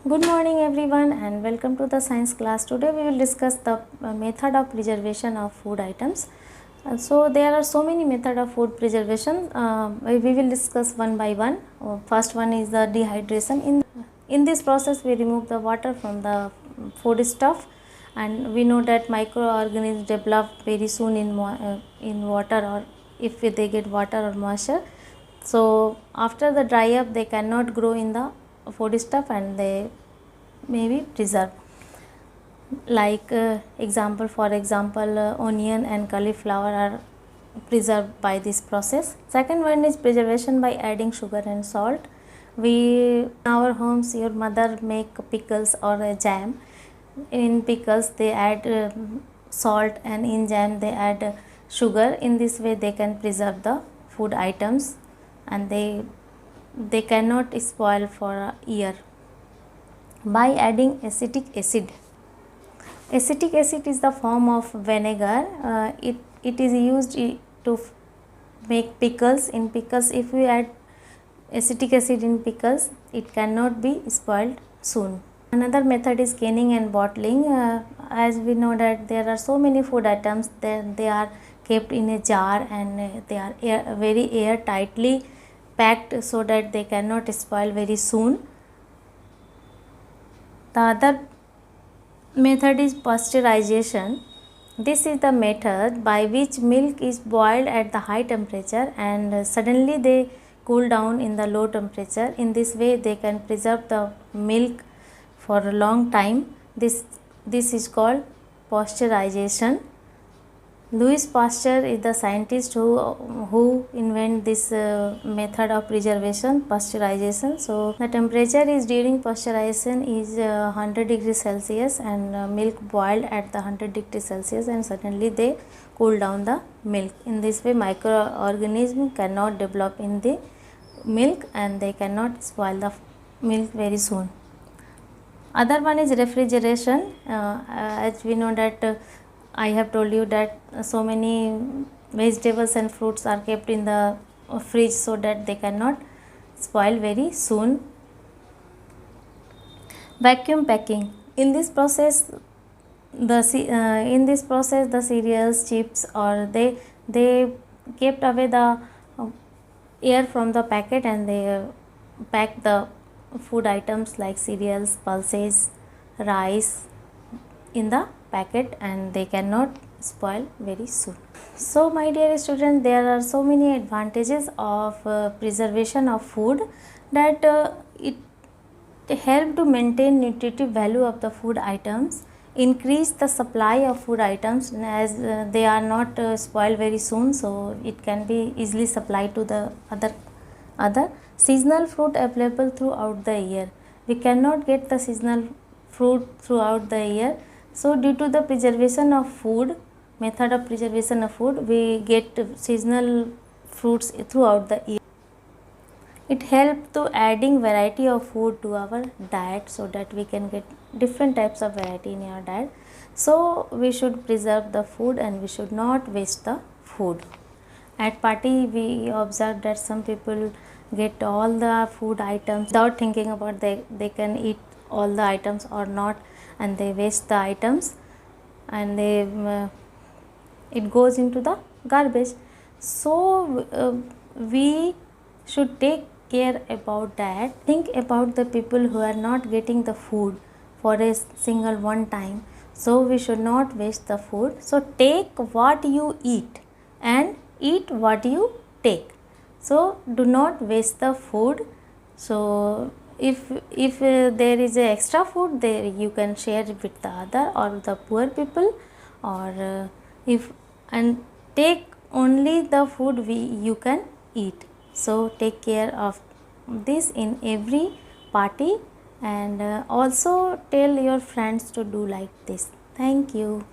Good morning everyone and welcome to the science class. Today we will discuss the method of preservation of food items. So there are so many method of food preservation. We will discuss one by one. First one is the dehydration. In this process we remove the water from the food stuff, and we know that microorganisms develop very soon in water, or if they get water or moisture. So after the dry up they cannot grow in the food stuff and they may be preserved. Like for example, onion and cauliflower are preserved by this process. Second one is preservation by adding sugar and salt. We in our homes, your mother make pickles or a jam. In pickles they add salt, and in jam they add sugar. In this way they can preserve the food items and they cannot spoil for a year. By adding acetic acid. Acetic acid is the form of vinegar. It is used to make pickles. In pickles, if we add acetic acid in pickles, it cannot be spoiled soon. Another method is canning and bottling. As we know that there are so many food items that they are kept in a jar, and they are very air tightly packed so that they cannot spoil very soon. The other method is pasteurization. This is the method by which milk is boiled at the high temperature and suddenly they cool down in the low temperature. In this way they can preserve the milk for a long time. This is called pasteurization. Louis Pasteur is the scientist who invented this method of preservation, pasteurization. So the temperature is during pasteurization is 100 degrees Celsius, and milk boiled at the 100 degrees Celsius, and suddenly they cool down the milk. In this way microorganisms cannot develop in the milk and they cannot spoil the milk very soon. Other one is refrigeration. As we know that I have told you that so many vegetables and fruits are kept in the fridge so that they cannot spoil very soon. Vacuum packing. In this process the cereals, chips, or they kept away the air from the packet, and they pack the food items like cereals, pulses, rice in the packet, and they cannot spoil very soon. So my dear students, there are so many advantages of preservation of food that it help to maintain nutritive value of the food items, increase the supply of food items as they are not spoiled very soon, so it can be easily supplied to the other seasonal fruit available throughout the year. We cannot get the seasonal fruit throughout the year. So due to the preservation of food, method of preservation of food, we get seasonal fruits throughout the year. It helps to adding variety of food to our diet so that we can get different types of variety in our diet. So we should preserve the food and we should not waste the food. At party we observe that some people get all the food items without thinking about they can eat all the items or not, and they waste the items and it goes into the garbage. So we should take care about that. Think about the people who are not getting the food for a single one time. So we should not waste the food. So take what you eat and eat what you take. So do not waste the food. So if there is a extra food, there you can share it with the other or the poor people, or and take only the food you can eat. So take care of this in every party, and also tell your friends to do like this. Thank you.